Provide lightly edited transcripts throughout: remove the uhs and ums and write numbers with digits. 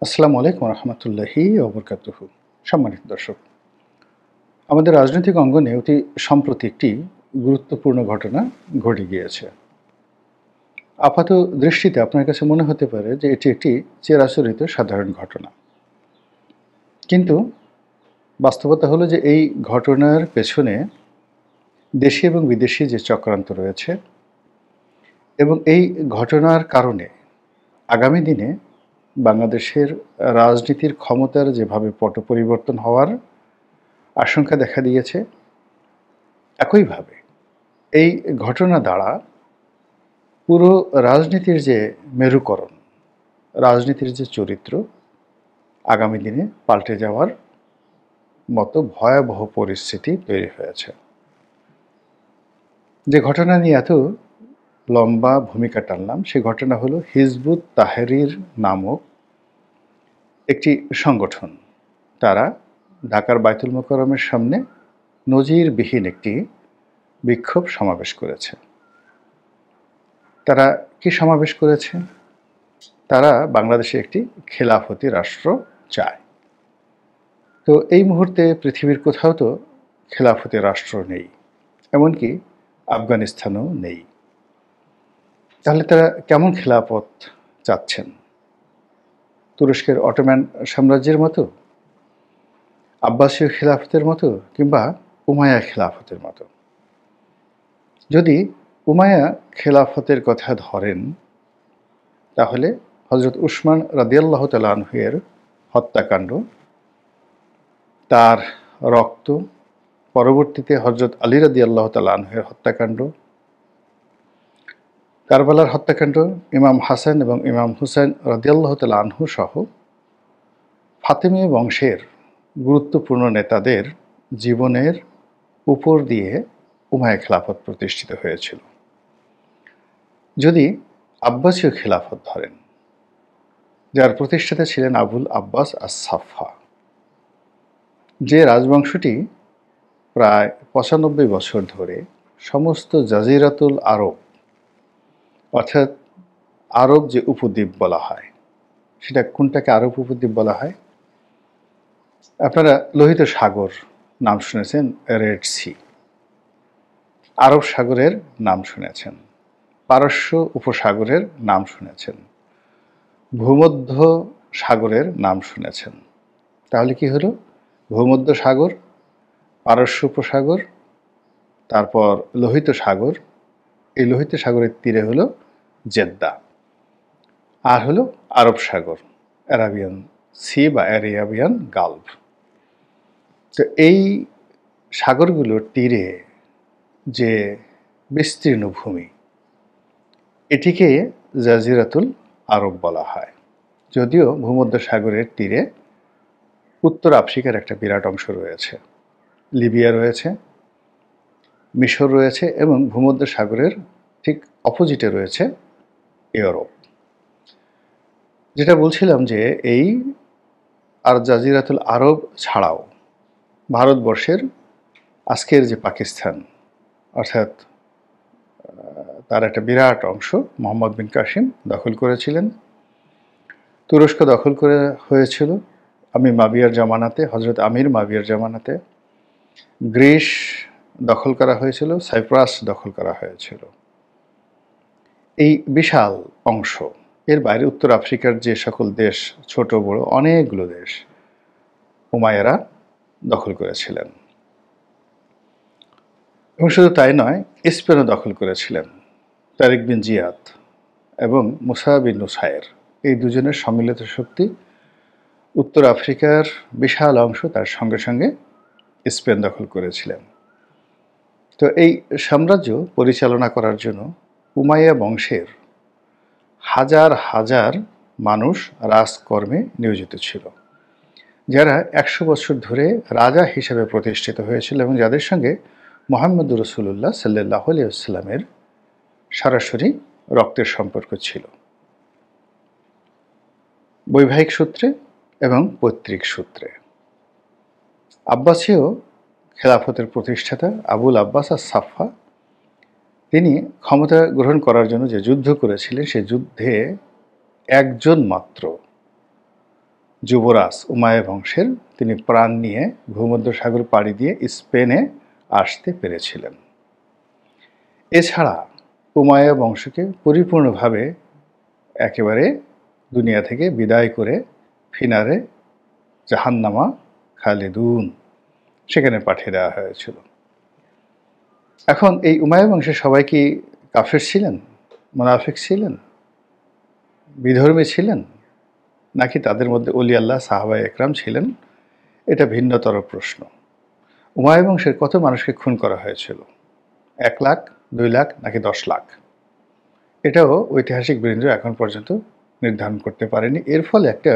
আসসালামু আলাইকুম রহমতুল্লাহি ওবরকাতুহু। সম্মানিত দর্শক, আমাদের রাজনৈতিক অঙ্গনে অতি সম্প্রতি একটি গুরুত্বপূর্ণ ঘটনা ঘটে গিয়েছে। আপাত দৃষ্টিতে আপনার কাছে মনে হতে পারে যে এটি একটি চিরাচরিত সাধারণ ঘটনা, কিন্তু বাস্তবতা হলো যে এই ঘটনার পেছনে দেশি এবং বিদেশি যে চক্রান্ত রয়েছে এবং এই ঘটনার কারণে আগামী দিনে বাংলাদেশের রাজনীতির ক্ষমতার যেভাবে পট পরিবর্তন হওয়ার আশঙ্কা দেখা দিয়েছে, একইভাবে এই ঘটনা দ্বারা পুরো রাজনীতির যে মেরুকরণ, রাজনীতির যে চরিত্র আগামী দিনে পাল্টে যাওয়ার মতো ভয়াবহ পরিস্থিতি তৈরি হয়েছে। যে ঘটনা নিয়ে এত লম্বা ভূমিকা টানলাম, সে ঘটনা হলো হিজবুত তাহরির নামক একটি সংগঠন। তারা ঢাকার বায়তুল মোকাররমের সামনে নজিরবিহীন একটি বিক্ষোভ সমাবেশ করেছে। তারা কি সমাবেশ করেছে? তারা বাংলাদেশে একটি খেলাফতি রাষ্ট্র চায়। তো এই মুহূর্তে পৃথিবীর কোথাও তো খেলাফতি রাষ্ট্র নেই, এমনকি আফগানিস্তানেও নেই। তাহলে তারা কেমন খেলাফত চাচ্ছেন? তুরস্কের অটোম্যান সাম্রাজ্যের মতো, আব্বাসীয় খেলাফতের মতো, কিংবা উমাইয়া খেলাফতের মতো? যদি উমাইয়া খেলাফতের কথা ধরেন, তাহলে হজরত উসমান রাদিয়াল্লাহু তাআলা আনহু-এর হত্যাকাণ্ড, তার রক্ত, পরবর্তীতে হজরত আলী রাদিয়াল্লাহু তাআলা আনহু-এর হত্যাকাণ্ড, কারবালার হত্যাকাণ্ড, ইমাম হাসান এবং ইমাম হুসাইন রাদিয়াল্লাহু তাআলা আনহু সহ ফাতেমীয় বংশের গুরুত্বপূর্ণ নেতাদের জীবনের উপর দিয়ে উমাইয়া খেলাফত প্রতিষ্ঠিত হয়েছিল। যদি আব্বাসীয় খেলাফত ধরেন, যার প্রতিষ্ঠাতা ছিলেন আবুল আব্বাস আস-সাফা, যে রাজবংশটি প্রায় ৯৫ বছর ধরে সমস্ত জাজিরাতুল আরব, অর্থাৎ আরব যে উপদ্বীপ বলা হয়, সেটা কোনটাকে আরব উপদ্বীপ বলা হয়? আপনারা লোহিত সাগর নাম শুনেছেন, রেড সি, আরব সাগরের নাম শুনেছেন, পারস্য উপসাগরের নাম শুনেছেন, ভূমধ্য সাগরের নাম শুনেছেন। তাহলে কি হলো? ভূমধ্য সাগর, পারস্য উপসাগর, তারপর লোহিত সাগর। এই লোহিত সাগরের তীরে হলো জেদ্দা, আর হলো আরব সাগর, অ্যারাবিয়ান সি বা অ্যারাবিয়ান গালফ। তো এই সাগরগুলোর তীরে যে বিস্তীর্ণ ভূমি, এটিকে জাজিরাতুল আরব বলা হয়। যদিও ভূমধ্য সাগরের তীরে উত্তর আফ্রিকার একটা বিরাট অংশ রয়েছে, লিবিয়া রয়েছে, মিশর রয়েছে, এবং ভূমধ্য সাগরের ঠিক অপোজিটে রয়েছে ইউরোপ। যেটা বলছিলাম যে এই আর জাজিরাতুল আরব ছাড়াও ভারতবর্ষের আজকের যে পাকিস্তান, অর্থাৎ তার একটা বিরাট অংশ মোহাম্মদ বিন কাসিম দখল করেছিলেন। তুরস্ক দখল করে হয়েছিল মাবিয়ার জামানাতে, হজরত আমির মাবিয়ার জামানাতে। গ্রিস দখল করা হয়েছিল, সাইপ্রাস দখল করা হয়েছিল। এই বিশাল অংশ, এর বাইরে উত্তর আফ্রিকার যে সকল দেশ, ছোট বড় অনেকগুলো দেশ উমাইয়ারা দখল করেছিলেন। এবং শুধু তাই নয়, স্পেনও দখল করেছিলেন। তারিক বিন জিয়াদ এবং মুসা বিন নুসাইর, এই দুজনের সম্মিলিত শক্তি উত্তর আফ্রিকার বিশাল অংশ তার সঙ্গে সঙ্গে স্পেন দখল করেছিলেন। তো এই সাম্রাজ্য পরিচালনা করার জন্য উমাইয়া বংশের হাজার হাজার মানুষ রাজকর্মে নিয়োজিত ছিল, যারা ১০০ বছর ধরে রাজা হিসেবে প্রতিষ্ঠিত হয়েছিল এবং যাদের সঙ্গে মুহাম্মদ রাসূলুল্লাহ সাল্লাল্লাহু আলাইহি ওয়াসাল্লামের সরাসরি রক্তের সম্পর্ক ছিল, বৈবাহিক সূত্রে এবং পৈতৃক সূত্রে। আব্বাসীয় খেলাফতের প্রতিষ্ঠাতা আবুল আব্বাস আস-সাফা, তিনি ক্ষমতা গ্রহণ করার জন্য যে যুদ্ধ করেছিলেন, সে যুদ্ধে একজন মাত্র যুবরাজ উমাইয়া বংশের তিনি প্রাণ নিয়ে ভূমধ্যসাগর পাড়ি দিয়ে স্পেনে আসতে পেরেছিলেন। এছাড়া উমাইয়া বংশকে পরিপূর্ণভাবে একেবারে দুনিয়া থেকে বিদায় করে ফিনারে জাহান্নামা খালিদুন সেখানে পাঠিয়ে দেওয়া হয়েছিল। এখন এই উমাইয়া বংশের সবাই কি কাফের ছিলেন, মুনাফিক ছিলেন, বিধর্মী ছিলেন, নাকি তাদের মধ্যে ওলি আল্লাহ সাহাবায়ে একরাম ছিলেন? এটা ভিন্নতর প্রশ্ন। উমাইয়া বংশের কত মানুষকে খুন করা হয়েছিল? 1 লাখ, 2 লাখ নাকি 10 লাখ? এটাও ঐতিহাসিক বৃন্দ এখন পর্যন্ত নির্ধারণ করতে পারেনি। এর ফলে একটা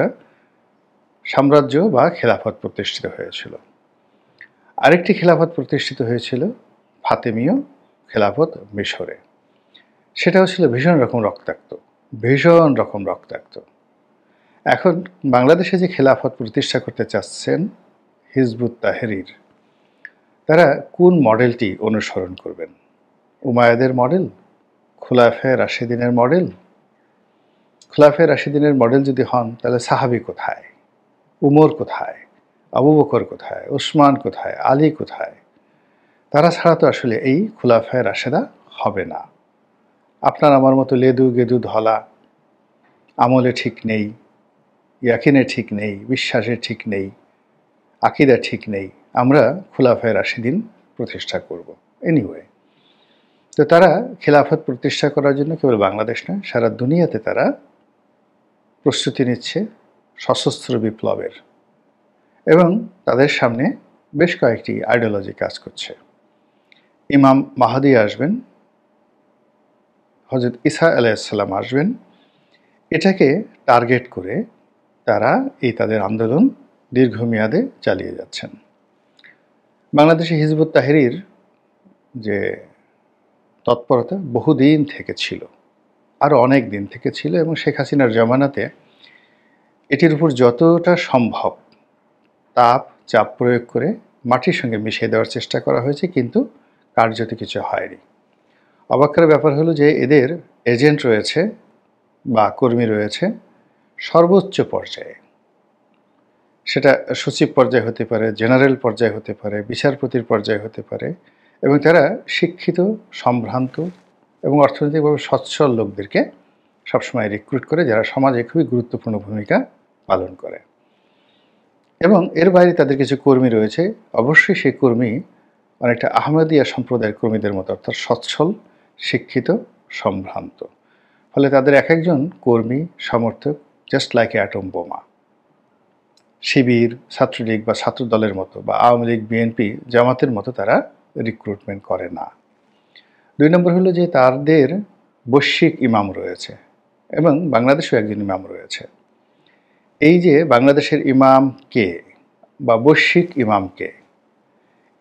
সাম্রাজ্য বা খেলাফত প্রতিষ্ঠিত হয়েছিল। আরেকটি খেলাফত প্রতিষ্ঠিত হয়েছিল ফাতেমীয় খেলাফত মিশরে। সেটাও ছিল ভীষণ রকম রক্তাক্ত। এখন বাংলাদেশে যে খেলাফত প্রতিষ্ঠা করতে চাচ্ছেন হিজবুত তাহরির, তারা কোন মডেলটি অনুসরণ করবেন? উমাইয়াদের মডেল, খুলাফায়ে রাশিদিনের মডেল? খুলাফায়ে রাশিদিনের মডেল যদি হন, তাহলে সাহাবী কোথায়, উমর কোথায়, আবু বকর কোথায়, ওসমান কোথায়, আলী কোথায়? তারা ছাড়া তো আসলে এই খুলাফায়ে রাশেদা হবে না। আপনার আমার মতো লেদু গেদু ধলা, আমলে ঠিক নেই, ইয়াকিনে ঠিক নেই, বিশ্বাসে ঠিক নেই, আকীদা ঠিক নেই, আমরা খুলাফায়ে রাশিদিন প্রতিষ্ঠা করব। এনিওয়ে, তো তারা খেলাফত প্রতিষ্ঠা করার জন্য কেবল বাংলাদেশ নয়, সারা দুনিয়াতে তারা প্রস্তুতি নিচ্ছে সশস্ত্র বিপ্লবের, এবং তাদের সামনে বেশ কয়েকটি আইডিওলজি কাজ করছে। ইমাম মাহদী আসবেন, হযরত ঈসা আলাইহিস সালাম আসবেন, এটাকে টার্গেট করে তারা এই তাদের আন্দোলন দীর্ঘমেয়াদে চালিয়ে যাচ্ছেন। বাংলাদেশে হিজবুত তাহরির যে তৎপরতা বহুদিন থেকে ছিল, আরও অনেক দিন থেকে ছিল, এবং শেখ হাসিনার জামানাতে এটির উপর যতটা সম্ভব চাপ প্রয়োগ করে মাটির সঙ্গে মিশিয়ে দেওয়ার চেষ্টা করা হয়েছে, কিন্তু কার্যত কিছু হয়নি। অবাকের ব্যাপার হলো যে এদের এজেন্ট রয়েছে বা কর্মী রয়েছে সর্বোচ্চ পর্যায়ে, সেটা সচিব পর্যায়ে হতে পারে, জেনারেল পর্যায়ে হতে পারে, বিচারপতির পর্যায়ে হতে পারে, এবং তারা শিক্ষিত, সম্ভ্রান্ত এবং অর্থনৈতিকভাবে সচ্ছল লোকদেরকে সবসময় রিক্রুট করে, যারা সমাজে খুবই গুরুত্বপূর্ণ ভূমিকা পালন করে। এবং এর বাইরে তাদের কিছু কর্মী রয়েছে, অবশ্যই সেই কর্মী অনেকটা আহমদিয়া সম্প্রদায়ের কর্মীদের মতো, অর্থাৎ সচ্ছল, শিক্ষিত, সম্ভ্রান্ত। ফলে তাদের এক একজন কর্মী সমর্থক জাস্ট লাইক এ অ্যাটম বোমা। শিবির, ছাত্রলীগ বা ছাত্র দলের মতো বা আওয়ামী লীগ, বিএনপি, জামাতের মতো তারা রিক্রুটমেন্ট করে না। 2 নম্বর হলো যে তাদের বৈশ্বিক ইমাম রয়েছে, এবং বাংলাদেশেও একজন ইমাম রয়েছে। এই যে বাংলাদেশের ইমাম কে বা বৈশ্বিক ইমাম কে,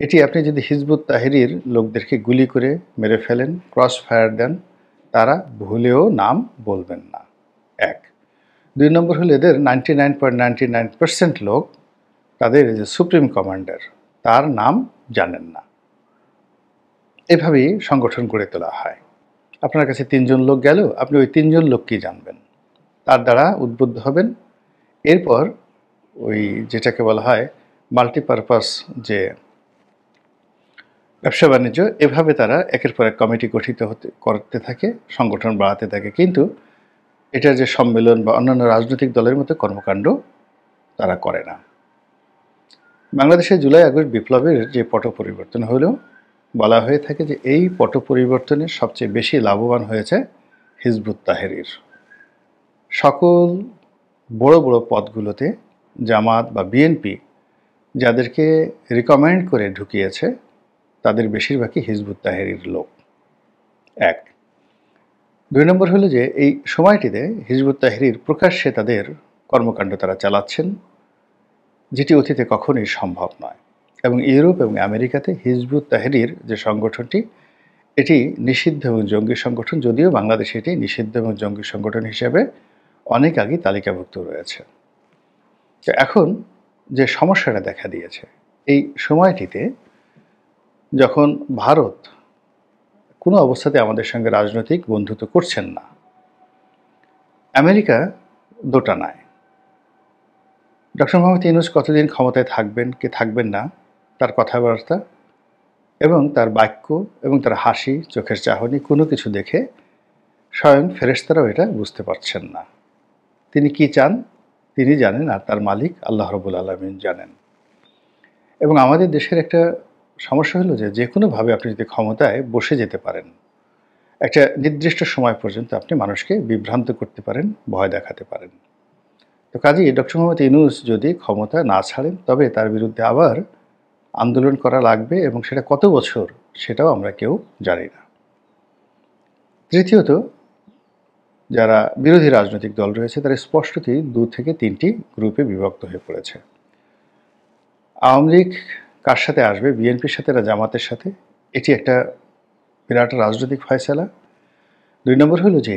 এটি আপনি যদি হিজবুত তাহরির লোকদেরকে গুলি করে মেরে ফেলেন, ক্রস ফায়ার দেন, তারা ভুলেও নাম বলবেন না। 1। 2 নম্বর হলো এদের 99.99% লোক তাদের যে সুপ্রিম কমান্ডার, তার নাম জানেন না। এভাবেই সংগঠন গড়ে তোলা হয়। আপনার কাছে 3 জন লোক গেল, আপনি ওই 3 জন লোককেই জানবেন, তার দ্বারা উদ্বুদ্ধ হবেন। এরপর ওই যেটাকে বলা হয় মাল্টিপারপাস যে ব্যবসা বাণিজ্য, এভাবে তারা একের পর এক কমিটি গঠিত করতে থাকে, সংগঠন বাড়াতে থাকে, কিন্তু এটার যে সম্মেলন বা অন্যান্য রাজনৈতিক দলের মতো কর্মকাণ্ড তারা করে না। বাংলাদেশে জুলাই আগস্ট বিপ্লবের যে পট পরিবর্তন হলো, বলা হয়ে থাকে যে এই পট পরিবর্তনের সবচেয়ে বেশি লাভবান হয়েছে হিজবুত তাহরির। সকল বড় বড় পদগুলোতে জামাত বা বিএনপি যাদেরকে রিকমেন্ড করে ঢুকিয়েছে, তাদের বেশিরভাগই হিজবুত তাহরির লোক। 1। 2 নম্বর হলো যে এই সময়টিতে হিজবুত তাহরির প্রকাশ্যে তাদের কর্মকাণ্ড তারা চালাচ্ছেন, যেটি অতীতে কখনোই সম্ভব নয়। এবং ইউরোপ এবং আমেরিকাতে হিজবুত তাহরির যে সংগঠনটি, এটি নিষিদ্ধ এবং জঙ্গি সংগঠন, যদিও বাংলাদেশে এটি নিষিদ্ধ এবং জঙ্গি সংগঠন হিসেবে অনেক আগে তালিকাভুক্ত রয়েছে। তো এখন যে সমস্যাটা দেখা দিয়েছে, এই সময়টিতে যখন ভারত কোনো অবস্থাতে আমাদের সঙ্গে রাজনৈতিক বন্ধুত্ব করছেন না, আমেরিকা দোটানায়, ডক্টর মোহাম্মদ ইউনূস কতদিন ক্ষমতায় থাকবেন কি থাকবেন না, তার কথাবার্তা এবং তার বাক্য এবং তার হাসি, চোখের চাহনি কোনো কিছু দেখে স্বয়ং ফেরেশতারাও এটা বুঝতে পারছেন না। তিনি কি চান তিনি জানেন, আর তার মালিক আল্লাহ রাব্বুল আলামিন জানেন। এবং আমাদের দেশের একটা সমস্যা হলো যে কোনোভাবে আপনি যদি ক্ষমতায় বসে যেতে পারেন, একটা নির্দিষ্ট সময় পর্যন্ত আপনি মানুষকে বিভ্রান্ত করতে পারেন, ভয় দেখাতে পারেন। তো কাজেই ডক্টর মোহাম্মদ ইউনূস যদি ক্ষমতা না ছাড়েন, তবে তার বিরুদ্ধে আবার আন্দোলন করা লাগবে, এবং সেটা কত বছর সেটাও আমরা কেউ জানি না। তৃতীয়ত, যারা বিরোধী রাজনৈতিক দল রয়েছে তারা স্পষ্টতই 2 থেকে 3টি গ্রুপে বিভক্ত হয়ে পড়েছে। আওয়ামী লীগ কার সাথে আসবে? বিএনপির সাথে না জামাতের সাথে? এটি একটা বিরাট রাজনৈতিক ফয়সালা। 2 নম্বর হলো যে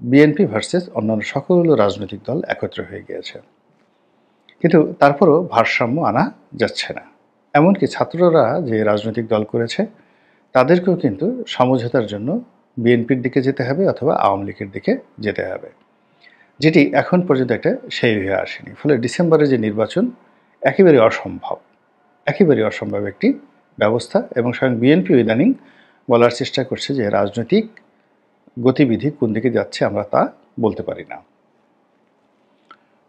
বিএনপি ভার্সেস অন্যান্য সকল রাজনৈতিক দল একত্র হয়ে গিয়েছে, কিন্তু তারপরও ভারসাম্য আনা যাচ্ছে না। এমনকি ছাত্ররা যে রাজনৈতিক দল করেছে তাদেরকেও কিন্তু সমঝোতার জন্য বিএনপির দিকে যেতে হবে অথবা আওয়ামী লীগের দিকে যেতে হবে, যেটি এখন পর্যন্ত একটা সেই হয়ে আসেনি। ফলে ডিসেম্বরে যে নির্বাচন একেবারে অসম্ভব একটি ব্যবস্থা, এবং স্বয়ং বিএনপি ইদানিং বলার চেষ্টা করছে যে রাজনৈতিক গতিবিধি কোন দিকে যাচ্ছে আমরা তা বলতে পারি না।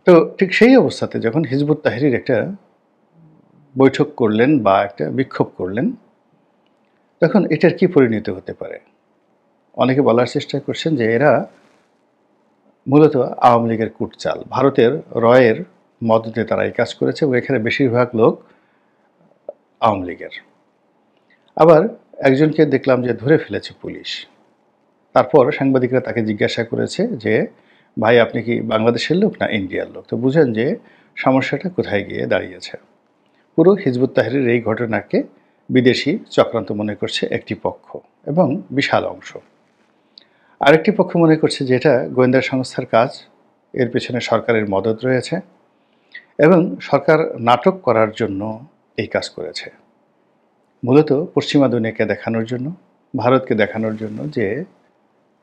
তো ঠিক সেই অবস্থাতে যখন হিজবুত তাহরির একটা বৈঠক করলেন বা একটা বিক্ষোভ করলেন, তখন এটার কি পরিণতি হতে পারে? অনেকে বলার চেষ্টা করছেন যে এরা মূলত আওয়ামী লীগের কূটচাল, ভারতের রয়ের মদতে তারা এই কাজ করেছে, এবং এখানে বেশিরভাগ লোক আওয়ামী লীগের। আবার একজনকে দেখলাম যে ধরে ফেলেছে পুলিশ। তারপর সাংবাদিকরা তাকে জিজ্ঞাসা করেছে যে ভাই আপনি কি বাংলাদেশের লোক না ইন্ডিয়ার লোক? তো বুঝেন যে সমস্যাটা কোথায় গিয়ে দাঁড়িয়েছে। পুরো হিজবুত তাহরির এই ঘটনাকে বিদেশি চক্রান্ত মনে করছে একটি পক্ষ এবং বিশাল অংশ। আরেকটি পক্ষ মনে করছে যে এটা গোয়েন্দা সংস্থার কাজ, এর পেছনে সরকারের মদত রয়েছে এবং সরকার নাটক করার জন্য এই কাজ করেছে, মূলত পশ্চিমা দুনিয়াকে দেখানোর জন্য, ভারতকে দেখানোর জন্য যে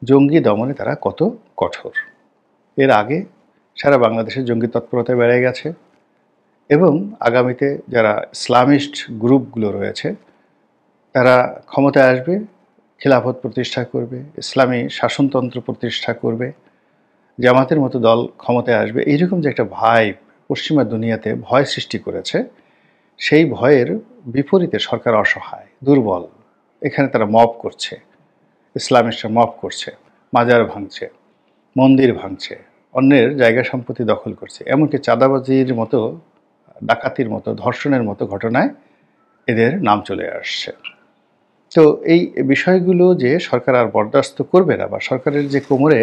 জঙ্গি দমনে তারা কত কঠোর। এর আগে সারা বাংলাদেশে জঙ্গি তৎপরতা বেড়ে গেছে, এবং আগামীতে যারা ইসলামিস্ট গ্রুপগুলো রয়েছে তারা ক্ষমতায় আসবে, খিলাফত প্রতিষ্ঠা করবে, ইসলামী শাসনতন্ত্র প্রতিষ্ঠা করবে, জামাতের মতো দল ক্ষমতায় আসবে, এইরকম যে একটা ভাইব পশ্চিমা দুনিয়াতে ভয় সৃষ্টি করেছে, সেই ভয়ের বিপরীতে সরকার অসহায়, দুর্বল। এখানে তারা মব করছে, ইসলামিস্টরা মব করছে, মাজার ভাঙছে, মন্দির ভাঙছে, অন্যের জায়গা সম্পত্তি দখল করছে, এমনকি চাঁদাবাজির মতো, ডাকাতির মতো, ধর্ষণের মতো ঘটনায় এদের নাম চলে আসছে। তো এই বিষয়গুলো যে সরকার আর বরদাস্ত করবে না, বা সরকারের যে কোমরে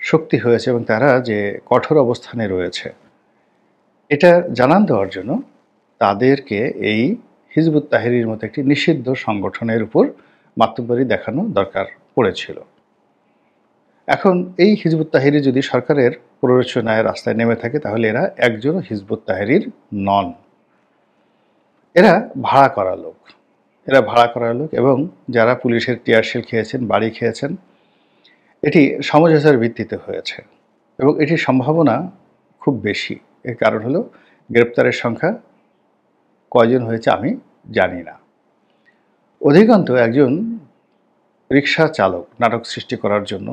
শক্তি হয়েছে এবং তারা যে কঠোর অবস্থানে রয়েছে, এটা জানান দেওয়ার জন্য তাদেরকে এই হিজবুত তাহরির মতো একটি নিষিদ্ধ সংগঠনের উপর মাতব্বরি দেখানো দরকার পড়েছিল। এখন এই হিজবুত তাহরির যদি সরকারের প্ররোচনায় রাস্তায় নেমে থাকে, তাহলে এরা একজনও হিজবুত তাহরির নন। এরা ভাড়া করা লোক, এবং যারা পুলিশের টিয়ারশেল খেয়েছেন, বাড়ি খেয়েছেন, এটি সমঝোতার ভিত্তিতে হয়েছে, এবং এটির সম্ভাবনা খুব বেশি। এর কারণ হলো গ্রেপ্তারের সংখ্যা কয়জন হয়েছে আমি জানি না। অধিকান্ত একজন রিক্সা চালক নাটক সৃষ্টি করার জন্য,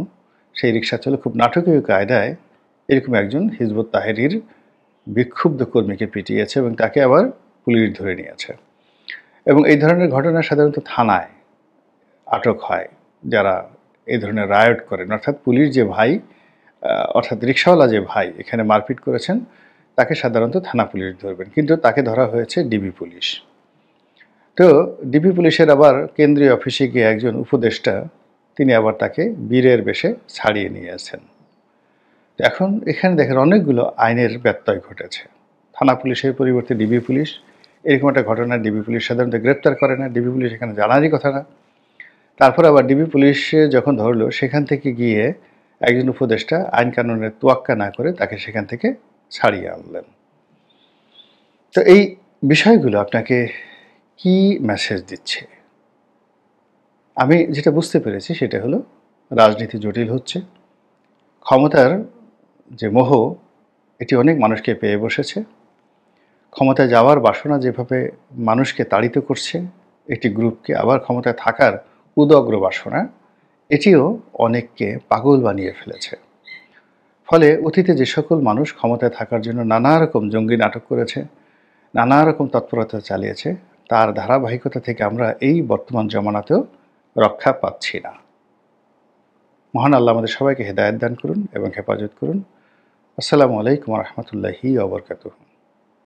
সেই রিক্সা চালক খুব নাটকীয় কায়দায় এরকম একজন হিজবুত তাহরির বিক্ষুব্ধ কর্মীকে পিটিয়েছে, এবং তাকে আবার পুলিশ ধরে নিয়েছে। এবং এই ধরনের ঘটনা সাধারণত থানায় আটক হয় যারা এই ধরনের রায়ট করেন, অর্থাৎ পুলিশ যে ভাই, অর্থাৎ রিক্সাওয়ালা যে ভাই এখানে মারপিট করেছেন, তাকে সাধারণত থানা পুলিশ ধরবেন, কিন্তু তাকে ধরা হয়েছে ডিবি পুলিশ। তো ডিবি পুলিশের আবার কেন্দ্রীয় অফিসে গিয়ে একজন উপদেষ্টা, তিনি আবার তাকে বীরের বেশে ছাড়িয়ে নিয়েছেন। এখন এখানে দেখেন অনেকগুলো আইনের ব্যত্যয় ঘটেছে। থানা পুলিশের পরিবর্তে ডিবি পুলিশ, এরকম একটা ঘটনা ডিবি পুলিশ সাধারণত গ্রেপ্তার করে না, ডিবি পুলিশ এখানে জানারই কথা না। তারপর আবার ডিবি পুলিশে যখন ধরলো, সেখান থেকে গিয়ে একজন উপদেষ্টা আইন কানুনের তোয়াক্কা না করে তাকে সেখান থেকে ছাড়িয়ে আনলেন। তো এই বিষয়গুলো আপনাকে কি মেসেজ দিচ্ছে? আমি যেটা বুঝতে পেরেছি সেটা হলো রাজনীতি জটিল হচ্ছে, ক্ষমতার যে মোহ এটি অনেক মানুষকে পেয়ে বসেছে। ক্ষমতায় যাওয়ার বাসনা যেভাবে মানুষকে তাড়িত করছে, একটি গ্রুপকে আবার ক্ষমতায় থাকার উদগ্র বাসনা, এটিও অনেককে পাগল বানিয়ে ফেলেছে। ফলে অতীতে যে সকল মানুষ ক্ষমতায় থাকার জন্য নানা রকম জঙ্গি নাটক করেছে, নানা রকম তৎপরতা চালিয়েছে, তার ধারাবাহিকতা থেকে আমরা এই বর্তমান জমানাতেও রক্ষা পাচ্ছি না। মহান আল্লাহ আমাদের সবাইকে হেদায়েত দান করুন এবং হেফাজত করুন। আসসালামু আলাইকুম ওয়া রাহমাতুল্লাহি ওয়া বারাকাতুহু।